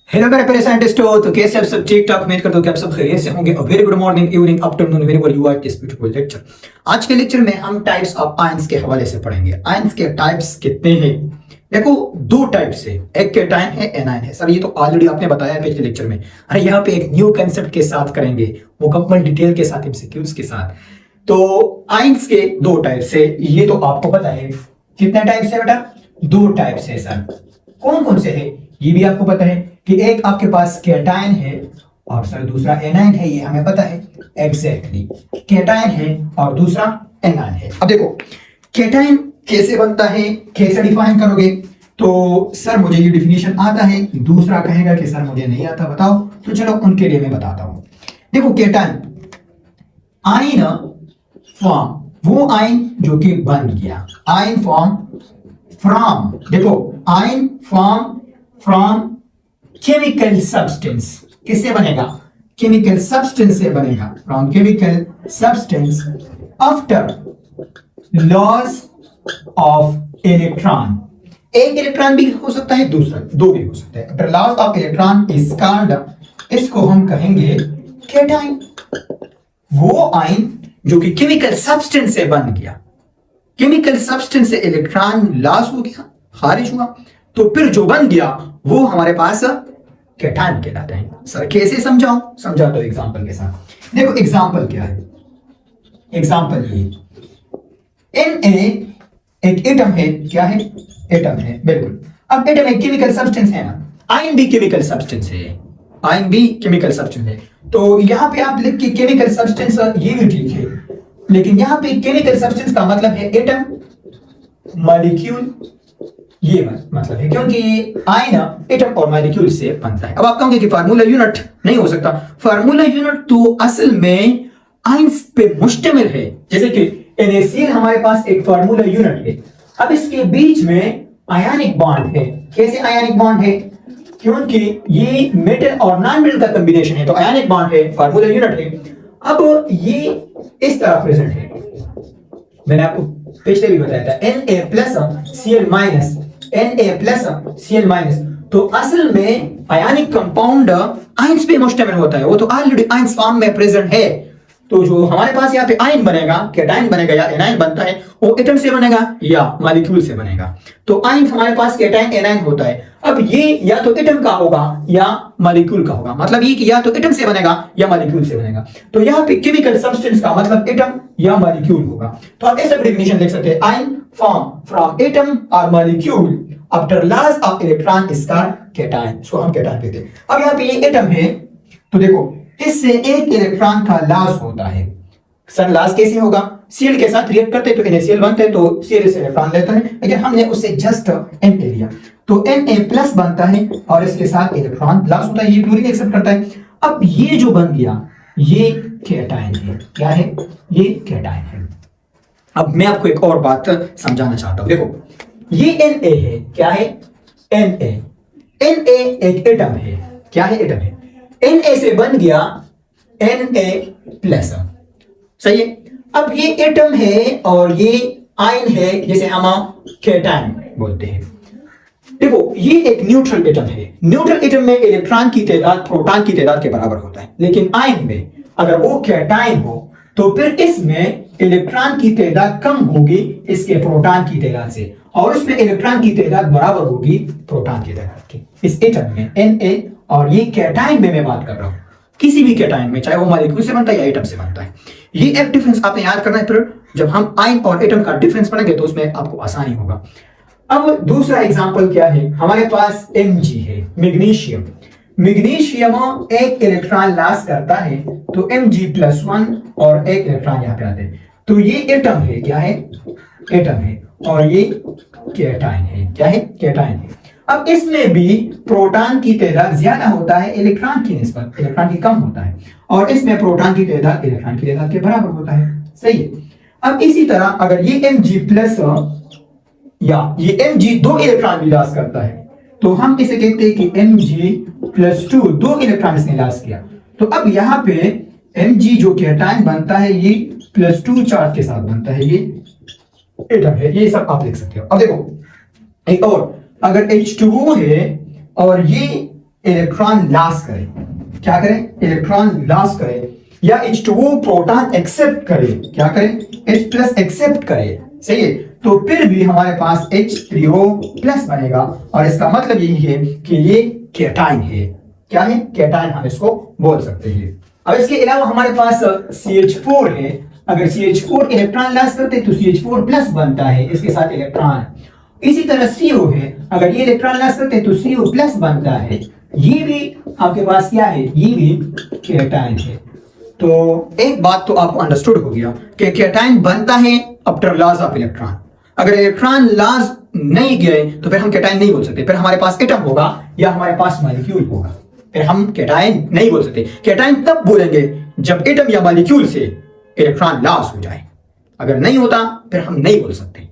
Hello मेरे प्यारे साइंटिस्टों, तो कैसे आप सब ठीक ठाक? उम्मीद करता हूँ कि आप सब खैरियत से होंगे। Very good morning, evening, afternoon, whenever you are this beautiful lecture. आज के लेक्चर में हम टाइप्स ऑफ आयंस के हवाले से पढ़ेंगे। आयंस के टाइप्स कितने हैं? देखो, दो टाइप्स है, एक केटायन है, एनायन है। सर ये तो ऑलरेडी आपने बताया पिछले लेक्चर में। अरे यहाँ पे एक न्यू कंसेप्ट के साथ करेंगे, मुकम्मल डिटेल के साथ, एमसीक्यूज के साथ। तो आयंस के दो टाइप्स है, ये तो आपको पता है। कितने टाइप्स है बेटा? दो टाइप्स है सर। कौन कौन से है ये भी आपको पता है कि एक आपके पास केटायन है और सर दूसरा एनायन है, ये हमें पता है एग्जैक्टली। केटायन है और दूसरा एनायन है। अब देखो केटायन कैसे बनता है, कैसे डिफाइन करोगे? तो सर मुझे ये डिफिनेशन आता है, दूसरा कहेगा कि सर मुझे नहीं आता, बताओ। तो चलो उनके लिए मैं बताता हूं। देखो केटायन आयन फॉर्म, वो आयन जो कि बन गया, आयन फॉर्म फ्रॉम, देखो ion form from chemical substance. किससे बनेगा? केमिकल सब्सटेंस से बनेगा। From chemical substance after loss of electron. एक इलेक्ट्रॉन भी हो सकता है, दूसरा दो भी हो सकता है। After loss of electron is called, इसको हम कहेंगे केटायन। वो आयन जो कि केमिकल सब्सटेंस से बन गया, केमिकल सब्सटेंस से इलेक्ट्रॉन लॉस हो गया, खारिज हुआ, तो फिर जो बन गया वो हमारे पास केटायन कहलाता है। सर कैसे समझाऊं? समझाता हूं एग्जांपल के साथ। देखो एग्जांपल क्या है, एग्जांपल ये Na एक एटम है। क्या है? एटम है, बिल्कुल। अब एटम एक केमिकल सब्सटेंस है ना, आयन भी केमिकल सब्सटेंस है, आयन भी केमिकल सब्सटेंस है। तो यहां पे आप लिख के केमिकल सब्सटेंस, ये भी ठीक है, लेकिन यहां पे केमिकल सब्सटेंस का मतलब है एटम, मॉलिक्यूल, ये मतलब है, क्योंकि आयन एटम और मॉलिक्यूल से बनता है। अब आप कहोगे कि फार्मूला यूनिट नहीं हो सकता। फार्मूला यूनिट तो असल में आयंस पे मुश्तमिल है। जैसे कि NaCl हमारे पास एक फार्मूला यूनिट है। अब इसके बीच में आयनिक बॉन्ड है। कैसे आयनिक बॉन्ड है? क्योंकि ये मेटल और नॉन मेटल का कॉम्बिनेशन है, तो आयनिक बॉन्ड है, फार्मूला यूनिट है। अब ये इस तरह प्रेजेंट है, मैंने आपको पिछले भी बताया था, Na plus Cl minus, Na plus Cl minus. तो असल में आयनिक कंपाउंड आयंस पे मुश्तमिल होता है, वो तो ऑलरेडी आयंस फॉर्म में प्रेजेंट है। तो जो हमारे पास यहाँ पे आयन बनेगा, केटायन बनेगा या एनायन बनता है, वो एटम से बनेगा या मॉलिक्यूल से बनेगा। तो आयन हमारे पास केटायन एनायन होता है। अब ये या तो एटम का होगा या मॉलिक्यूल का होगा, मतलब ये कि या तो एटम से बनेगा या मॉलिक्यूल से बनेगा। तो यहाँ पे केमिकल सब्सटेंस का मतलब एटम या मॉलिक्यूल होगा। तो आप ऐसा डेफिनेशन लिख सकते हैं, आयन फॉर्म फ्रॉम एटम और molecule after loss of electron is called cation. So हम केटायन कहते हैं। अब यहाँ पे ये एटम है, तो देखो इससे एक इलेक्ट्रॉन का लॉस होता है। सर लॉस कैसे होगा? Cl के साथ रिएक्ट करते हैं तो NaCl बनता है, तो Cl से इलेक्ट्रॉन लेता है, लेकिन हमने उससे जस्ट Na लिया, तो Na प्लस बनता है और इसके साथ इलेक्ट्रॉन लॉस होता है, ये क्लोरीन एक्सेप्ट करता है। अब ये जो बन गया ये केटायन है। क्या है? ये केटायन है। अब मैं आपको एक और बात समझाना चाहता हूं। देखो ये Na है। क्या है? Na एक एटम है। क्या है? एटम है। Na से बन गया Na प्लस, सही है। अब ये एटम है और ये आयन है, जैसे हम केटायन बोलते हैं। देखो ये एक न्यूट्रल एटम है। न्यूट्रल एटम में इलेक्ट्रॉन की तादाद प्रोटॉन की तादाद के बराबर होता है, लेकिन आयन में अगर वो केटायन हो तो फिर इसमें इलेक्ट्रॉन की तादाद कम होगी इसके प्रोटॉन की तादाद से, और इसमें इलेक्ट्रॉन की तादाद बराबर होगी प्रोटॉन की तादाद की। इस एटम में Na, और ये केटायन में मैं बात कर रहा हूं, किसी भी केटायन में, चाहे वो मॉलिक्यूल से बनता है या एटम से बनता है। ये एक डिफरेंस आपने याद करना है, फिर जब हम आयन और एटम का डिफरेंस पढ़ेंगे तो उसमें आपको आसानी होगा। अब दूसरा एग्जांपल क्या है? हमारे पास Mg है, मैग्नीशियम। मैग्नीशियम एक इलेक्ट्रॉन लॉस करता है, तो Mg+1 और एक इलेक्ट्रॉन यहां पे आते हैं, तो ये एटम है। क्या है? एटम है, और ये केटायन है। क्या है? केटायन है। अब इसमें भी प्रोटॉन की तादाद ज्यादा होता है इलेक्ट्रॉन की निस्बत, इलेक्ट्रॉन की कम होता है, और इसमें प्रोटॉन की तादाद इलेक्ट्रॉन की तादाद के बराबर होता है, सही है। अब इसी तरह अगर ये Mg प्लस या ये Mg दो इलेक्ट्रॉन भी लॉस करता है, तो हम इसे कहते हैं कि Mg+2, दो इलेक्ट्रॉन इसने लॉस किया। तो अब यहाँ पे Mg जो केटायन बनता है ये +2 चार्ज के साथ बनता है, ये एटम है। ये सब आप लिख सकते हो। अब देखो एक और, अगर H2O है और ये इलेक्ट्रॉन लॉस करे, क्या करें, इलेक्ट्रॉन लॉस करे, या H2O प्रोटॉन एक्सेप्ट करे, क्या करें, H+ एक्सेप्ट करे, सही है, तो फिर भी हमारे पास H3O+ बनेगा, और इसका मतलब यही है कि ये कैटाइन है, क्या है, कैटाइन हम इसको बोल सकते हैं। अब इसके अलावा हमारे पास CH4 है, अगर CH4 इलेक्ट्रॉन लॉस करते तो CH4+ बनता है इसके साथ इलेक्ट्रॉन। इसी तरह CO है, अगर ये इलेक्ट्रॉन लॉस करते तो CO+ बनता है, ये भी आपके पास क्या है, ये भी कैटाइन है। तो एक बात तो आपको अंडरस्टूड हो गया कि कैटाइन बनता है आफ्टर लॉस ऑफ इलेक्ट्रॉन। अगर इलेक्ट्रॉन लॉस नहीं गए तो फिर हम कैटाइन नहीं बोल सकते, फिर हमारे पास एटम होगा या हमारे पास मॉलिक्यूल होगा, फिर हम कैटाइन नहीं बोल सकते। कैटाइन तब बोलेंगे जब एटम या मॉलिक्यूल से इलेक्ट्रॉन लॉस हो जाए, अगर नहीं होता फिर हम नहीं बोल सकते।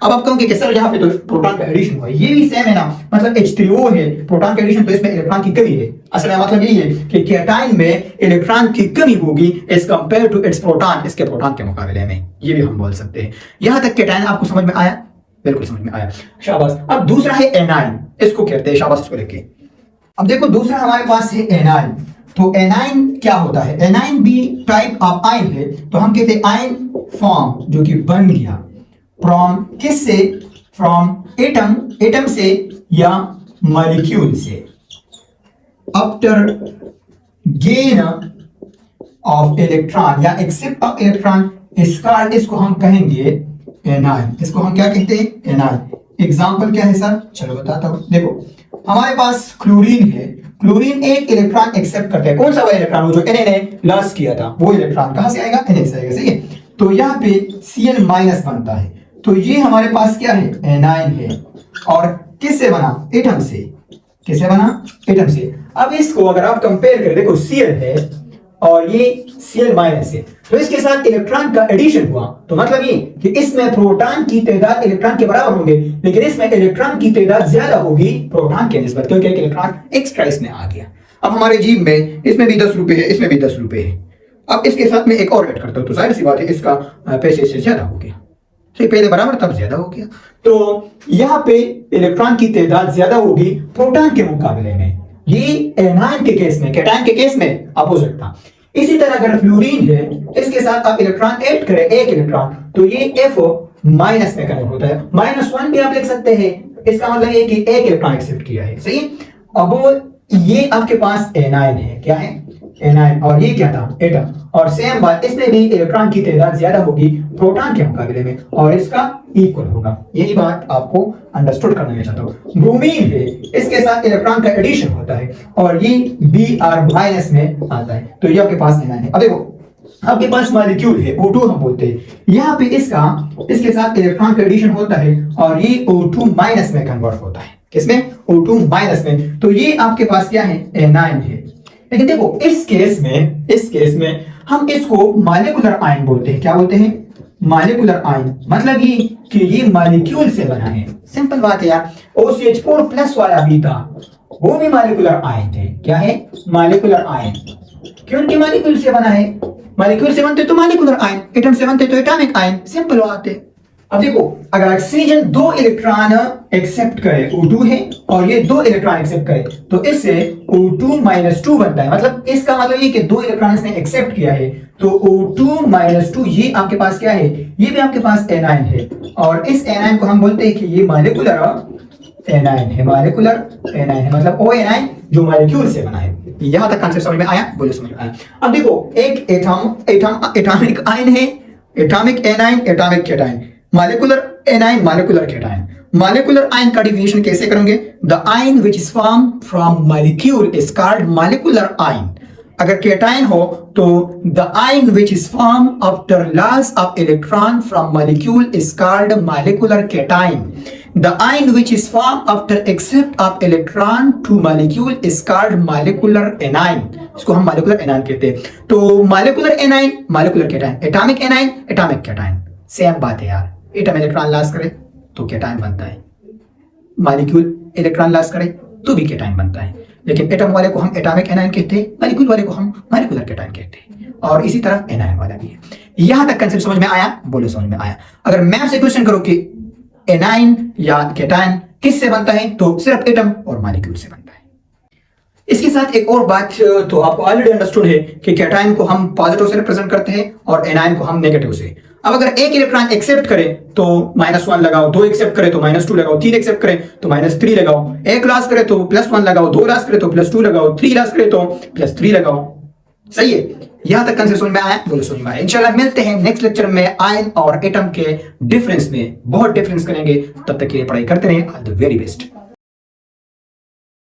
अब आप कहोगे कि सर यहाँ पे तो प्रोटॉन का एडिशन हुआ है, ये भी सेम है ना, मतलब H3O है, प्रोटॉन का एडिशन, तो इसमें इलेक्ट्रॉन की कमी है। असल में मतलब यही है कि कैटाइन में इलेक्ट्रॉन की कमी होगी as compare to its proton, इसके प्रोटॉन के मुकाबले में, ये भी हम बोल सकते हैं। यहां तक कैटाइन आपको समझ में आया, बिल्कुल समझ में आया, शाबाश। अब दूसरा है एनाइन, इसको कहते हैं, शाबाश इसको लिख के। अब देखो दूसरा हमारे पास है एनाइन, तो एनाइन क्या होता है, एनाइन भी टाइप ऑफ आयन है, तो हम कहते हैं आयन फॉर्म जो कि बन गया फ्रॉम किससे, फ्रॉम एटम, एटम से या मॉलिक्यूल से, आफ्टर गेन ऑफ इलेक्ट्रॉन या एक्सेप्ट ऑफ इलेक्ट्रॉन, इसको हम कहेंगे एनाइन, इसको हम क्या कहते हैं, एनाइन। एग्जांपल क्या है सर, चलो बताता हूं। देखो हमारे पास क्लोरीन है, क्लोरीन एक इलेक्ट्रॉन एक्सेप्ट करता है, कौन सा वाला इलेक्ट्रॉन, वो जो Na ने लॉस किया था, वो इलेक्ट्रॉन कहां से आएगा, Na से आएगा, सही है। तो यहाँ पे Cl- बनता है, तो ये हमारे पास क्या है, एनाइन है, और किससे बना, एटम से, किससे बना, एटम से। अब इसको अगर आप कंपेयर करें, देखो Cl है और ये Cl- है, तो इसके साथ इलेक्ट्रॉन का एडिशन हुआ, तो मतलब ये कि इसमें प्रोटॉन की तादाद इलेक्ट्रॉन के बराबर होंगे, लेकिन इसमें इलेक्ट्रॉन की तादाद ज्यादा होगी प्रोटॉन के निस्बत, क्योंकि एक इलेक्ट्रॉन एक्स्ट्रा इसमें आ गया। अब हमारे जीव में इसमें भी 10 रुपए है, इसमें भी 10 रुपए है, अब इसके साथ में एक और ऐड करता हूं, तो जाहिर सी बात है इसका पैसे से ज्यादा हो गया, तो पहले बराबर तब ज्यादा हो गया, तो यहाँ पे इलेक्ट्रॉन की तादाद ज्यादा होगी प्रोटॉन के मुकाबले में, ये एनाइन के केस में, कैटाइन के केस में अपोजिट था। इसी तरह अगर फ्लोरीन है, इसके साथ आप इलेक्ट्रॉन ऐड करें, एक इलेक्ट्रॉन, तो ये F- में कन्वर्ट होता है, -1 भी आप लिख सकते हैं, इसका मतलब ये कि एक इलेक्ट्रॉन एक्सेप्ट किया है, सही है। अब ये आपके पास एनाइन है, क्या है, एनाइन, और ये क्या था, एटम, और सेम बात इसमें भी इलेक्ट्रॉन की तादाद ज्यादा होगी प्रोटॉन के मुकाबले में, और इसका इक्वल होगा, यही बात आपको अंडरस्टूड करना मैं चाहता हूं। ब्रोमीन है, इसके साथ इलेक्ट्रॉन का एडिशन होता है, और ये Br- में आता है, तो ये आपके पास एनाइन है। अब देखो आपके पास मॉलिक्यूल है, O2 हम बोलते हैं, यहाँ पे इसके साथ इलेक्ट्रॉन का एडिशन होता है, और ये O2- में कन्वर्ट होता है, किसमें, O2- में, तो ये आपके पास क्या है, एनाइन है। लेकिन देखो इस केस में हम इसको मॉलिक्यूलर आयन बोलते हैं, क्या बोलते हैं, मॉलिक्यूलर आयन, मतलब ये कि ये मॉलिक्यूल से बना है, सिंपल बात है यार। OCH4+ वाला भी था, वो भी मॉलिक्यूलर आयन थे, क्या है, मॉलिक्यूलर आयन, क्योंकि मॉलिक्यूल से बना है, मॉलिक्यूल से बनते तो मॉलिक्यूलर आयन, एटम से बनते तो एटॉमिक आयन, सिंपल बात है। अब देखो अगर ऑक्सीजन 2 इलेक्ट्रॉन एक्सेप्ट करे, O2 है और ये 2 इलेक्ट्रॉन एक्सेप्ट करे, तो इससे O2- 2 बनता है, मतलब इसका मतलब ये कि 2 इलेक्ट्रॉन इसने एक्सेप्ट किया है, तो O2- 2 ये आपके पास क्या है, ये भी आपके पास एनाइन है, और इस एनाइन को हम बोलते हैं कि ये मॉलिक्यूलर एनाइन है, मॉलिक्यूलर एनाइन है, मतलब O एनाइन जो मॉलिक्यूल से बना है। यहां तक कांसेप्ट समझ में आया, बोलो समझ में आया। अब देखो एक एटॉमिक आयन है, atomic A9, atomic cation, molecular A9, molecular cation. Molecular ion का डिफिनेशन कैसे करोगे, the ion which is form from molecule is called molecular ion. अगर कैटाइन हो तो the ion which is form after loss of electron from molecule is called molecular cation. The ion which is formed after accept of electron to molecule is called molecular anion. इसको हम molecular anion कहते हैं। तो molecular anion, molecular cation, atomic anion, atomic cation, same बात है यार। Atom electron loss करे तो कैटाइन बनता है, मॉलिक्यूल इलेक्ट्रॉन लॉस करे तो भी कैटाइन बनता है, लेकिन एटम वाले को हम एटॉमिक एनायन कहते हैं, मॉलिक्यूल वाले को हम मॉलिक्यूलर कैटाइन कहते हैं, और इसी तरह एनायन वाला भी है। यहां तक कंसेप्ट समझ में आया, बोलो समझ में आया। अगर मैं आपसे क्वेश्चन करूं कि एनाइन या कैटाइन किससे बनता है, तो सिर्फ एटम और मॉलिक्यूल से बनता है। इसके साथ एक और बात, तो आपको ऑलरेडी अंडरस्टूड है कि कैटायन को हम पॉजिटिव से रिप्रेजेंट करते हैं और एनायन को हम नेगेटिव से। अब अगर एक इलेक्ट्रॉन एक्सेप्ट करे तो -1 लगाओ, 2 एक्सेप्ट करे तो -2 लगाओ, 3 एक्सेप्ट करे तो -3 लगाओ, 1 लॉस करे तो +1 लगाओ, 2 लॉस करे तो +2 लगाओ, 3 लॉस करे तो +3 लगाओ। सही है, यहां तक कंसेप्ट समझ में आया? बोलो समझ में आया। इंशाल्लाह मिलते हैं नेक्स्ट लेक्चर में आयन और एटम के डिफरेंस में, बहुत डिफरेंस करेंगे। तब तक के लिए पढ़ाई करते रहें। All the very best.